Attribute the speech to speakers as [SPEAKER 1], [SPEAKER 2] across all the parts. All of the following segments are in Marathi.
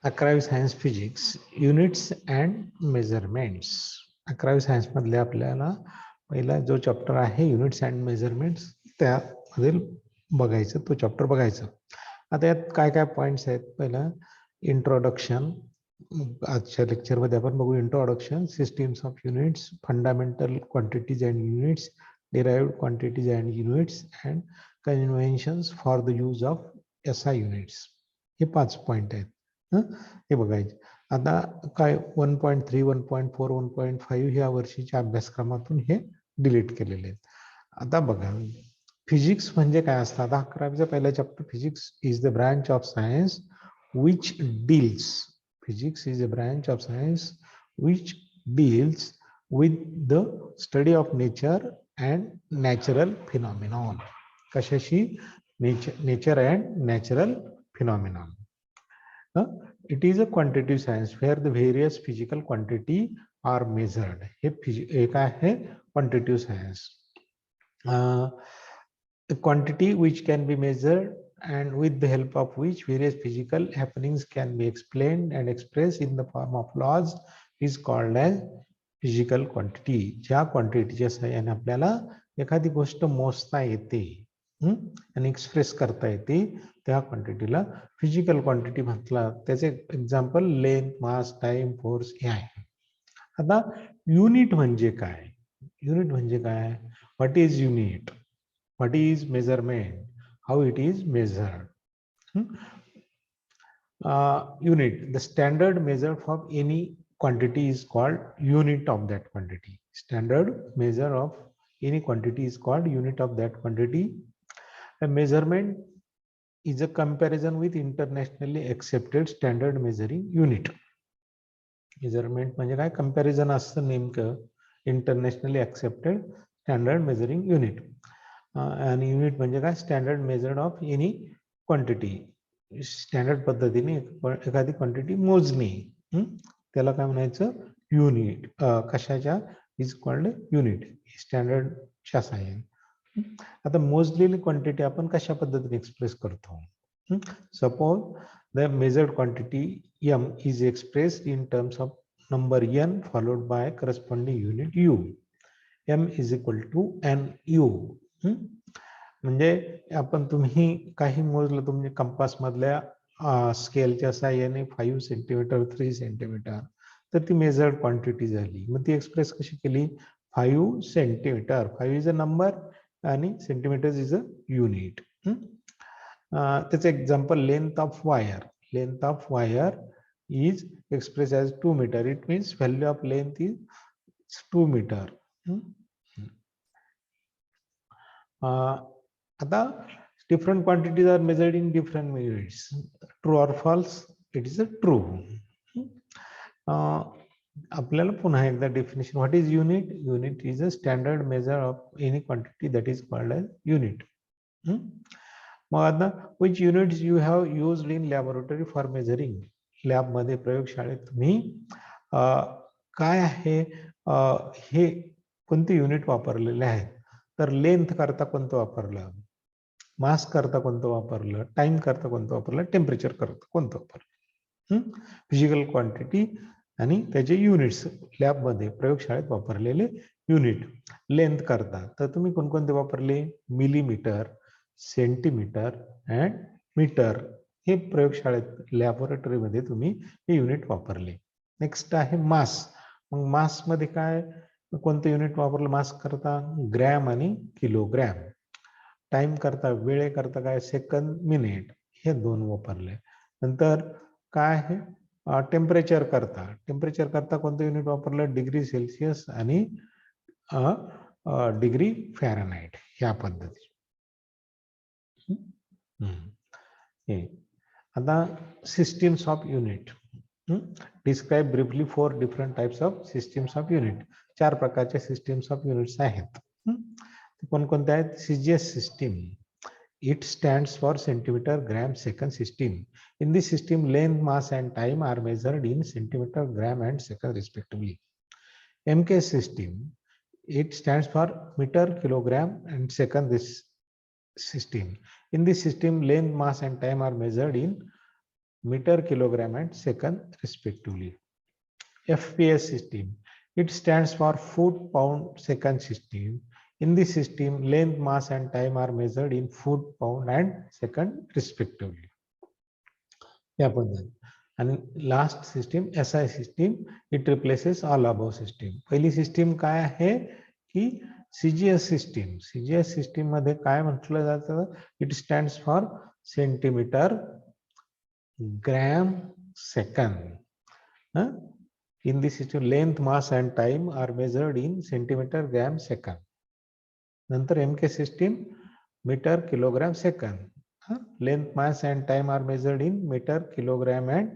[SPEAKER 1] 11वी science physics units and measurements. 11वी सायन्स मधले आपल्याला पहिला जो चॅप्टर आहे युनिट्स अँड मेजरमेंट्स त्यामधील बघायचं, तो चॅप्टर बघायचं. आता यात काय काय पॉईंट्स आहेत. पहिला इंट्रोडक्शन, आजच्या लेक्चरमध्ये आपण बघू. Introduction, systems of units, fundamental quantities and units, derived quantities and units and conventions for the use of SI units. हे 5 पॉईंट आहेत. हे बघायचे. आता काय 1.3, 1.4, 1.5 ह्या वर्षीच्या अभ्यासक्रमातून हे डिलीट केलेले आहेत. आता बघा फिजिक्स म्हणजे काय असतं. आता 11वीचा पहिला chapter physics is the branch of science which deals, physics is a branch of science which deals with the study of nature and natural phenomenon. कशाशी? nature and natural phenomenon. It is a quantitative science where the various physical quantity are measured. हे काय आहे? quantitative science. The quantity which can be measured and with the help of which various physical happenings can be explained and expressed in the form of laws is called as physical quantity. ज्या क्वांटिटीच्या सहाय्याने आपल्याला एखादी गोष्ट मोजता येते आणि एक्सप्रेस करता येते त्या क्वांटिटीला फिजिकल क्वांटिटी म्हटलं. त्याचे एक्झाम्पल लेंथ, मास, टाइम, फोर्स हे आहे. आता युनिट म्हणजे काय? युनिट म्हणजे काय? What is unit? What is measurement? How it is measured? Unit, the standard measure for any quantity is called unit of that quantity. Standard measure of any quantity is called unit of that quantity. A measurement is a comparison with internationally accepted standard measuring unit. Measurement म्हणजे काय? Comparison असतं नेमकं internationally accepted standard measuring unit. आणि युनिट म्हणजे काय? Standard measured of any quantity. Standard पद्धतीने एखादी क्वांटिटी मोजणे, त्याला काय म्हणायचं? युनिट. कशाच्या? Is called unit. स्टँडर्डच्या साहाय्याने. आता मोजलेली क्वांटिटी आपण कशा पद्धतीने एक्सप्रेस करतो? Suppose the measured quantity m is expressed in terms of number n followed by corresponding unit u. m is equal to nu. म्हणजे आपण तुम्ही काही मोजलं तुमच्या कंपास मधल्या स्केलच्या साहाय्याने 5 सेंटीमीटर, 3 सेंटीमीटर, तर ती मेजर्ड क्वांटिटी झाली. मग ती एक्सप्रेस कशी केली? 5 सेंटीमीटर. 5 इज अ नंबर आणि सेंटीमीटर इज अ युनिट. त्याचं example length of wire. Length of wire is express as 2 meter. It means value of length is 2 meter. आता different quantities are measured in different units. True or false? It is a true. आपल्याला पुन्हा एकदा definition. What is unit? Unit is a standard measure of any quantity that is called as unit. मग आता which units you have used in laboratory for measuring. लॅबमध्ये, प्रयोगशाळेत तुम्ही काय आहे हे कोणते युनिट वापरलेले आहेत? तर लेंथ करता कोणतं वापरलं? मास करता कोणतं वापरलं? टाइम करता कोणतं वापरलं? टेम्परेचर करता कोणतं वापरलं? फिजिकल क्वांटिटी आणि त्याचे युनिट्स लॅबमध्ये, प्रयोगशाळेत वापरलेले युनिट. लेंथ करता तर तुम्ही कोणकोणते वापरले? Millimeter, centimeter and meter. हे प्रयोगशाळेत, लॅबोरेटरीमध्ये तुम्ही हे युनिट वापरले. नेक्स्ट आहे मास. मग मास मध्ये काय, कोणतं युनिट वापरलं मास करता? ग्रॅम आणि किलोग्रॅम. टाइम करता, वेळे करता काय? Second, minute. हे 2 वापरले. नंतर काय आहे? टेम्परेचर करता. टेम्परेचर करता कोणतं युनिट वापरलं? डिग्री सेल्सिअस आणि डिग्री फॅरनहाइट. ह्या पद्धती. आता systems of unit. Describe briefly 4 different types of systems of unit. 4 प्रकारच्या सिस्टीम्स ऑफ युनिट्स आहेत. कोणकोणत्या आहेत? CGS system. It stands for centimeter, gram, second system. In this system, length, mass, and time are measured in centimeter, gram, and second respectively. MK system. It stands for meter, kilogram, and second this system. In this system, length, mass, and time are measured in meter, kilogram, and second respectively. FPS system. It stands for foot, pound, second system. In this system, length, mass, and time are measured in foot, pound, and second respectively. या पद्धत. And last system, SI system, it replaces all above system. पहिली system काय आहे की CGS system. CGS system मध्ये काय म्हटलं जातं? It stands for centimeter, gram, second. In this system, length, mass, and time are measured in centimeter, gram, second. नंतर MK system, meter, kilogram, second. Length, mass, and time are measured in meter, kilogram, and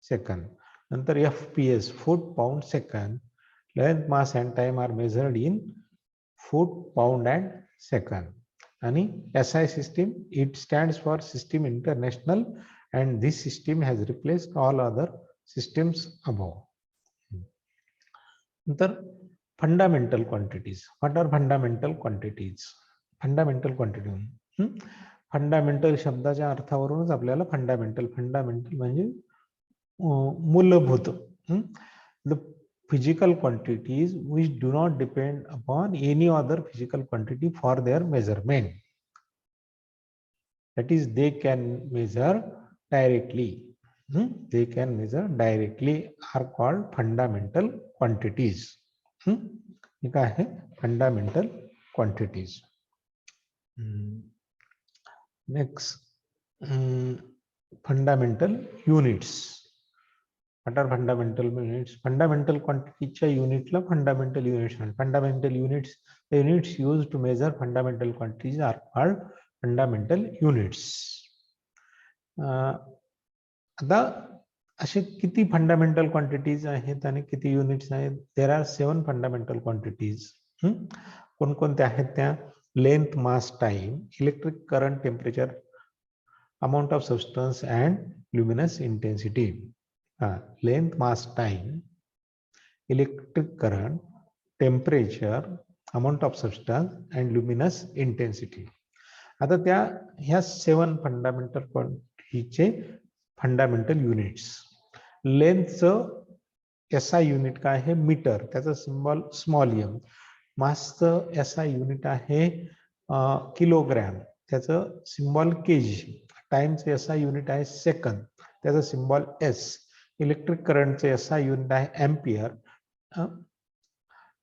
[SPEAKER 1] second. Nantar FPS, foot, pound, second. Length, mass, and time are measured in foot, pound, and second. And SI system, it stands for System International, and this system has replaced all other systems above. Nantar fundamental quantities. What are fundamental quantities? Fundamental quantity. Fundamental शब्दाच्या अर्थावरूनच आपल्याला फंडामेंटल म्हणजे मूलभूत. The physical quantities which do not depend upon any other physical quantity for their measurement. That is, they can measure directly. They can measure directly are called fundamental quantities. हे काय आहे? Fundamental quantities. Next, fundamental units. What are fundamental units? Fundamental quantity unit la fundamental units. Fundamental units, the units used to measure fundamental quantities are called fundamental units. आता असे किती फंडामेंटल क्वांटिटीज आहेत आणि किती युनिट्स आहेत? There are 7 fundamental quantities. कोणकोणत्या आहेत त्या? Length, mass, time, electric current, temperature, amount of substance, and luminous intensity. Length, mass, time, electric current, temperature, amount of substance, and luminous intensity. आता त्या ह्या 7 फंडामेंटल क्वांटिटीचे फंडामेंटल युनिट्स. लेंथचं SI युनिट काय आहे? मीटर, त्याचा सिम्बॉल स्मॉल m. मासचं SI युनिट आहे किलोग्रॅम, त्याचं सिम्बॉल kg. टाइमचं SI युनिट आहे सेकंद, त्याचं सिम्बॉल s. इलेक्ट्रिक करंटचं SI युनिट आहे एम्पियर,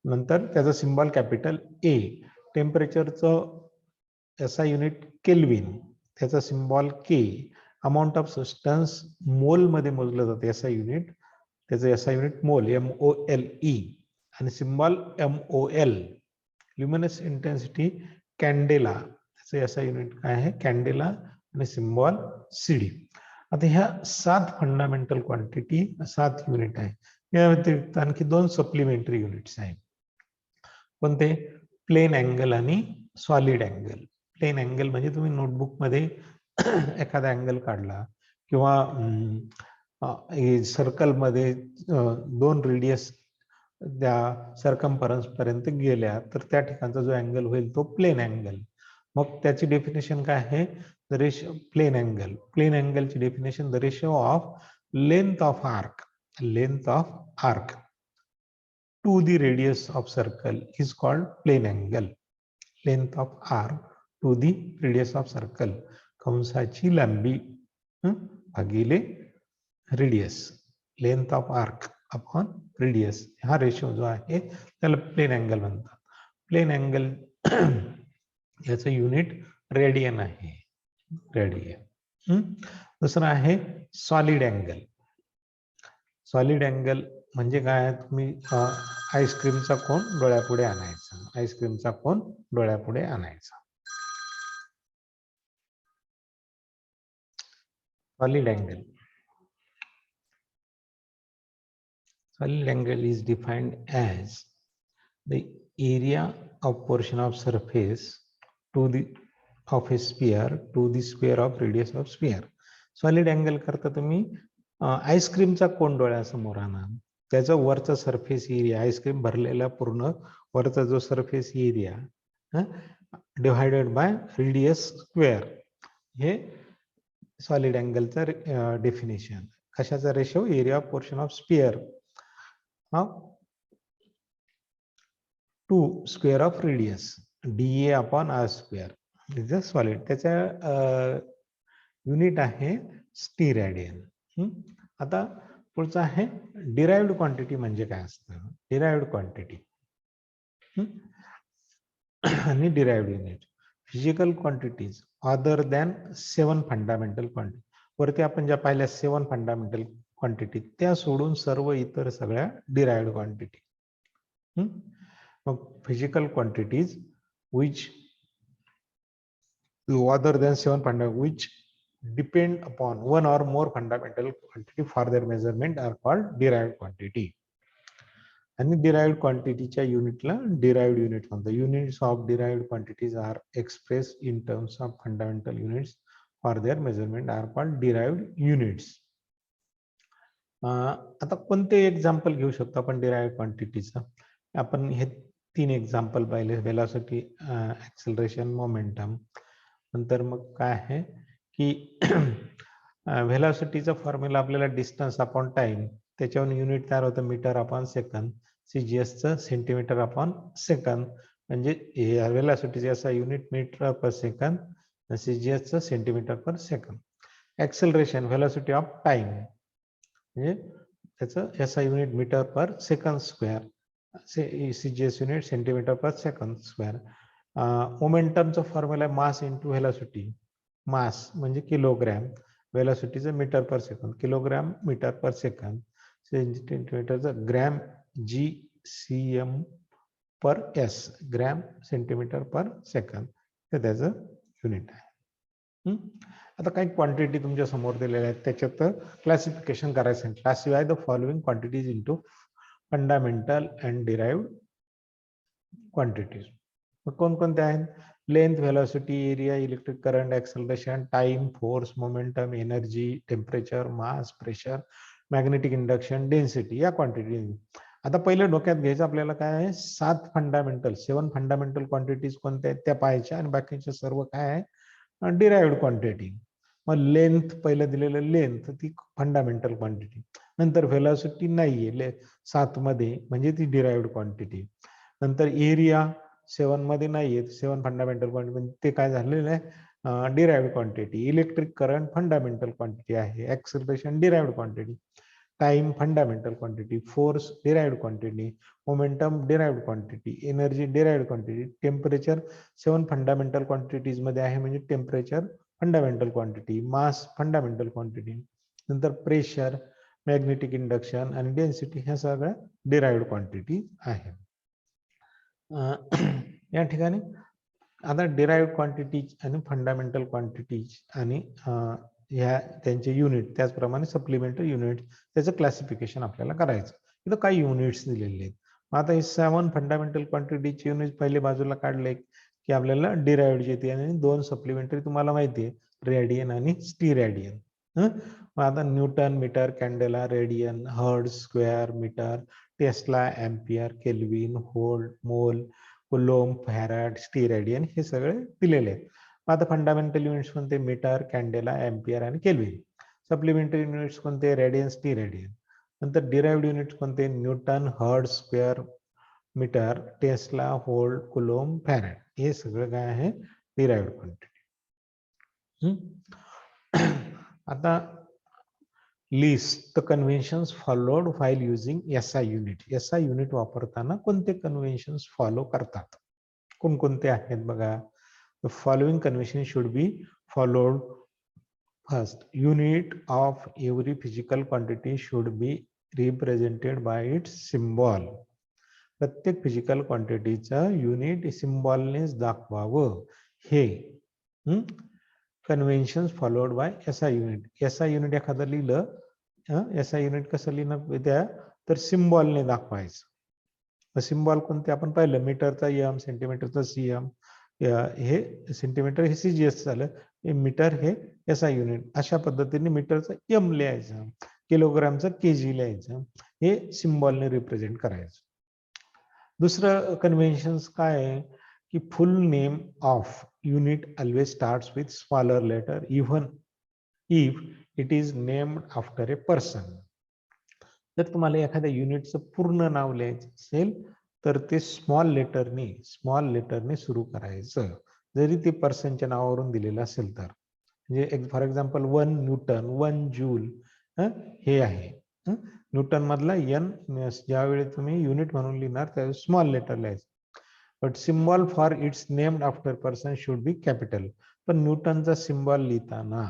[SPEAKER 1] नंतर त्याचं सिम्बॉल कॅपिटल A. टेम्परेचरचं SI युनिट केल्विन, त्याचा symbol K. Amount of substance mole मध्ये मोजलं जातं SI युनिट, त्याचं SI युनिट मोल, MOLE, आणि सिम्बॉल MOL. ल्युमिनस इंटेन्सिटी कॅन्डेला, त्याचं SI युनिट काय आहे? कॅन्डेला, आणि सिम्बॉल CD. आता ह्या 7 फंडामेंटल क्वांटिटी, 7 युनिट आहे. या व्यतिरिक्त आणखी 2 सप्लिमेंटरी युनिट्स आहेत. कोणते? प्लेन अँगल आणि सॉलिड अँगल. प्लेन अँगल म्हणजे तुम्ही नोटबुक मध्ये एखादा अँगल काढला किंवा सर्कल मध्ये 2 रेडियस त्या सर्कम्फरन्स पर्यंत गेल्या तर त्या ठिकाणचा जो अँगल होईल तो प्लेन अँगल. मग त्याची डेफिनेशन काय आहे? The ratio plane angle. Plane अँगलची definition, the ratio of length of arc to the radius of circle is called plane angle. Length of arc to the radius of circle, कंसाची लांबी भागिले radius, length of arc upon radius, हा रेशो जो आहे त्याला प्लेन अँगल म्हणतात. प्लेन अँगल याचं युनिट रेडियन आहे, रेडियन. दुसरं आहे सॉलिड अँगल. सॉलिड अँगल म्हणजे काय? तुम्ही आईस्क्रीमचा कोन डोळ्यापुढे आणायचा, आईस्क्रीमचा कोन डोळ्यापुढे आणायचा. Solid angle. Solid angle is defined as the area of portion of surface to the of a sphere to the square of radius of sphere. Solid angle करता तुम्ही आईस्क्रीमचा कोन डोळ्यासमोर आणा, त्याचा वरचा सरफेस एरिया, आईस्क्रीम भरलेला पूर्ण वरचा जो surface area divided by radius square, हे सॉलिड अँगलचं डेफिनेशन कशाचा ratio area of portion of sphere to square of radius DA upon R square is a solid. त्याच्या युनिट आहे स्टिरॅडियन. आता पुढचं आहे डिराइव्ड क्वांटिटी म्हणजे काय असतं. डिराइव्ड क्वांटिटी आणि derived unit physical quantities other than 7 fundamental quantity. वरती आपण ज्या पाहिल्या 7 फंडामेंटल क्वांटिटी त्या सोडून सर्व इतर सगळ्या डिराइव्ड क्वांटिटी. मग physical quantities which other than 7 fundamental which depend upon one or more fundamental quantity for their measurement are called derived quantity. आणि derived quantity च्या युनिटला derived unit म्हणतात. Units of derived quantities are expressed in terms of fundamental units for their measurement are called derived units. आता कोणते एक्झाम्पल घेऊ शकतो आपण derived quantityचं. आपण हे 3 एक्झाम्पल पाहिले वेलॉसिटी, ऍक्सेलरेशन, मोमेंटम. नंतर मग काय आहे की व्हेलॉसिटीचा फॉर्म्युला आपल्याला डिस्टन्स अपॉन टाइम त्याच्यावरून युनिट तयार होतं मीटर अपॉन सेकंद. CGSचं सेंटीमीटर अपॉन सेकंद म्हणजे व्हेलॉसिटीचा असा युनिट मीटर पर सेकंद, CGSचं centimetre per second. Acceleration velocity of time म्हणजे त्याचं याचा unit metre per second square, CGS unit centimetre per second square. मोमेंटमचा formula mass into velocity. Mass म्हणजे किलोग्रॅम, व्हेलॉसिटीचं metre per second, kilogram metre per second, सेंटीमीटरचं ग्रॅम GCM पर S, gram centimetre per second हे त्याचं युनिट आहे. आता काही क्वांटिटी तुमच्या समोर दिलेल्या आहेत त्याच्यात क्लासिफिकेशन करायचं. Classify the following quantities into fundamental and derived quantities. कोणकोणते आहेत. Length, velocity, area, electric current, acceleration, time, force, momentum, energy, temperature, mass, pressure, magnetic induction, density या क्वांटिटी. आता पहिलं डोक्यात घ्यायचं आपल्याला काय आहे 7 फंडामेंटल क्वांटिटीज कोणत्या आहेत त्या पाहायच्या आणि बाकीच्या सर्व काय आहे डिराइव्ड क्वांटिटी. मग लेंथ पहिलं दिलेलं लेंथ ती फंडामेंटल क्वांटिटी. नंतर व्हेलॉसिटी नाहीये 7 मध्ये म्हणजे ती डिराइव्ड क्वांटिटी. नंतर एरिया 7 मध्ये नाहीये, 7 फंडामेंटल क्वांटिटी ते काय झालेलं आहे derived quantity. Electric current fundamental quantity आहे. Acceleration derived quantity. Time fundamental quantity. Force derived quantity. Momentum derived quantity. Energy derived quantity. Temperature 7 fundamental quantities मध्ये आहे म्हणजे temperature fundamental quantity. Mass fundamental quantity. नंतर प्रेशर, मॅग्नेटिक इंडक्शन आणि डेन्सिटी ह्या सगळ्या डिराइव्ड क्वांटिटी आहेत. या ठिकाणी आता डिराइव्ड क्वांटिटीज आणि फंडामेंटल क्वांटिटीज आणि ह्या त्यांचे युनिट त्याचप्रमाणे सप्लिमेंटरी युनिट त्याचं क्लासिफिकेशन आपल्याला करायचं. इथं काही युनिट्स दिलेले आहेत. आता हे 7 फंडामेंटल क्वांटिटीचे युनिट पहिले बाजूला काढले की आपल्याला डिराइव्ड येते आणि 2 सप्लिमेंटरी तुम्हाला माहिती आहे रेडियन आणि स्टिरॅडियन. मग आता newton metre, candela, radian, hertz square metre, tesla, ampere, kelvin, volt, mole, coulomb, farad, steradian हे सगळे दिलेले आहेत. आता फंडामेंटल युनिट्स कोणते मीटर, कॅन्डेला, एम्पियर आणि केल्विन. सप्लिमेंटरी युनिट्स कोणते रेडियन, स्टिरॅडियन. नंतर डिराइव्ड युनिट्स कोणते newton, hertz square metre, tesla, volt, coulomb, farad हे सगळं काय आहे डिराइव्ड क्वांटिटी. आता list the conventions followed while using SI unit. SI unit वापरताना कोणते कन्व्हेन्शन्स फॉलो करतात, कोणकोणते आहेत बघा. The following convention should be followed. First, unit of every physical quantity should be represented by it's symbol. प्रत्येक फिजिकल क्वांटिटीचं युनिट सिम्बॉलनेच दाखवावं हे conventions followed by SI unit. SI unit एखादं लिहिलं, SI युनिट कसं लिहिणं विद्या तर सिम्बॉलने दाखवायचं. सिम्बॉल कोणते आपण पाहिलं मीटरचा M, सेंटीमीटरचा CM, हे सेंटीमीटर हे CGS झालं, मीटर हे SI युनिट. अशा पद्धतीने मीटरचा M लिहायचं, किलोग्रामचं KG लिहायचं, हे सिम्बॉलने रिप्रेझेंट करायचं. दुसरं कन्व्हेन्शन्स काय आहे की full name of unit always starts with smaller letter even if it is named after a person. जर तुम्हाला एखाद्या युनिटचं पूर्ण नाव लिहायचं असेल तर ते स्मॉल लेटरने सुरू करायचं, जरी ते पर्सनच्या नावावरून दिलेलं असेल तर. म्हणजे फॉर एक्झाम्पल 1 न्यूटन, 1 जूल हे आहे. न्यूटन मधला एन ज्यावेळी तुम्ही युनिट म्हणून लिहिणार त्यावेळी स्मॉल लेटर लिहायचं. But symbol for its named after person should be capital. पण न्यूटनचा सिम्बॉल लिहिताना,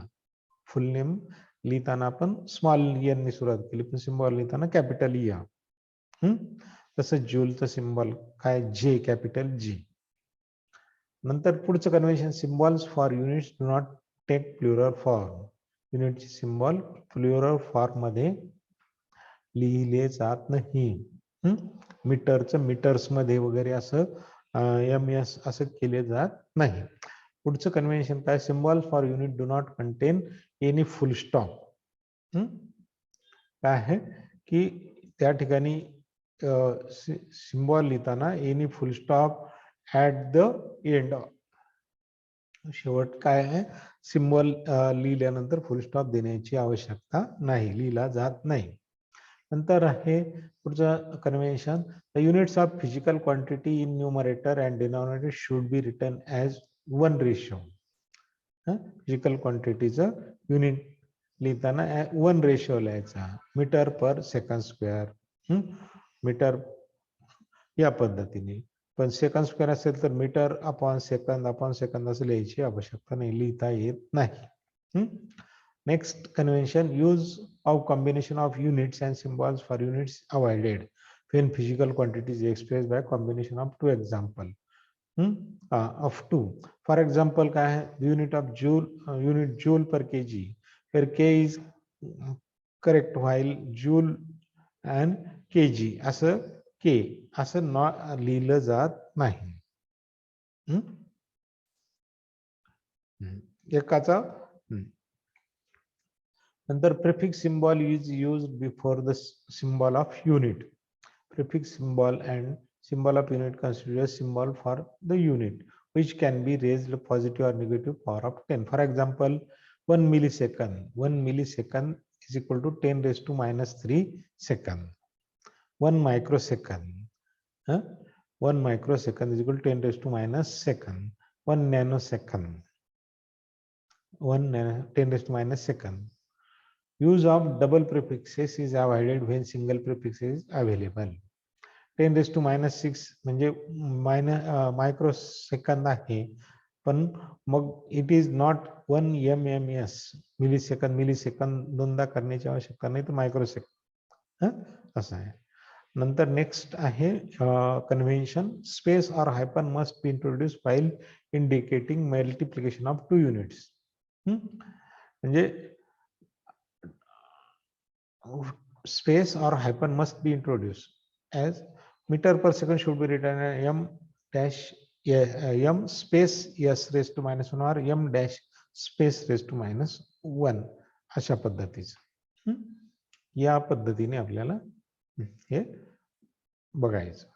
[SPEAKER 1] फुल नेम लिहिताना आपण स्मॉल एन ने सुरुवात केली, पण सिम्बॉल लिहिताना कॅपिटल या. तसं जूलचं सिम्बॉल काय, जे, कॅपिटल जी. नंतर पुढचं convention, symbols for units do not take plural form. युनिटचे सिम्बॉल प्लुरल फॉर्म मध्ये लिहिले जात नाही. मीटरचं मीटर्स मध्ये वगैरे असं MS असं केले जात नाही. पुढचं कन्व्हेन्शन काय, symbol for unit do not content any full stop. काय आहे की त्या ठिकाणी सिम्बॉल लिहिताना any full stop at the end. शेवट काय आहे, सिम्बॉल लिहिल्यानंतर फुल स्टॉप देण्याची आवश्यकता नाही, लिहिला जात नाही. नंतर आहे पुढचं convention, the units of physical quantity in numerator and denominator should be written as 1 ratio. Physical क्वांटिटीचं युनिट लिहिताना 1 रेशो लिहायचा, metre per second square, metre या पद्धतीने. पण सेकंड स्क्वेअर असेल तर मीटर अपॉन सेकंद असं लिहायची आवश्यकता नाही, लिहिता येत नाही. Next convention, use of combination of units and symbols for units avoided when physical quantity is expressed by combination of two example of two. For example, काय है, unit of joule, unit joule per kg, where k is correct while joule and kg असं k असं लिहिलं जात नाही. एकाचा नंतर prefix symbol is used before the symbol of unit. Prefix symbol and symbol of unit consider symbol for the unit, which can be raised positive or negative power of 10. For example, 1 millisecond. 1 millisecond is equal to 10 raised to minus 3 second. 1 microsecond. 1 microsecond is equal to 10 raised to minus second. 1 nanosecond. 10 raised to minus second. Use of double prefixes is avoided when single prefix is available. 10 raised to minus 6 म्हणजे मायक्रोसेकंद आहे, पण मग it is not 1 MMS millisecond दोनदा करण्याची आवश्यकता नाही, तर मायक्रोसेकंद असं आहे. नंतर नेक्स्ट आहे convention, space or हायपन must be introduce while indicating multiplication of 2 units. म्हणजे space or hyphen must be introduced as meter per second should be written as m dash m space s raised to minus 1 or m dash space raised to minus 1 अशा पद्धतीचं. या पद्धतीने आपल्याला हे बघायचं.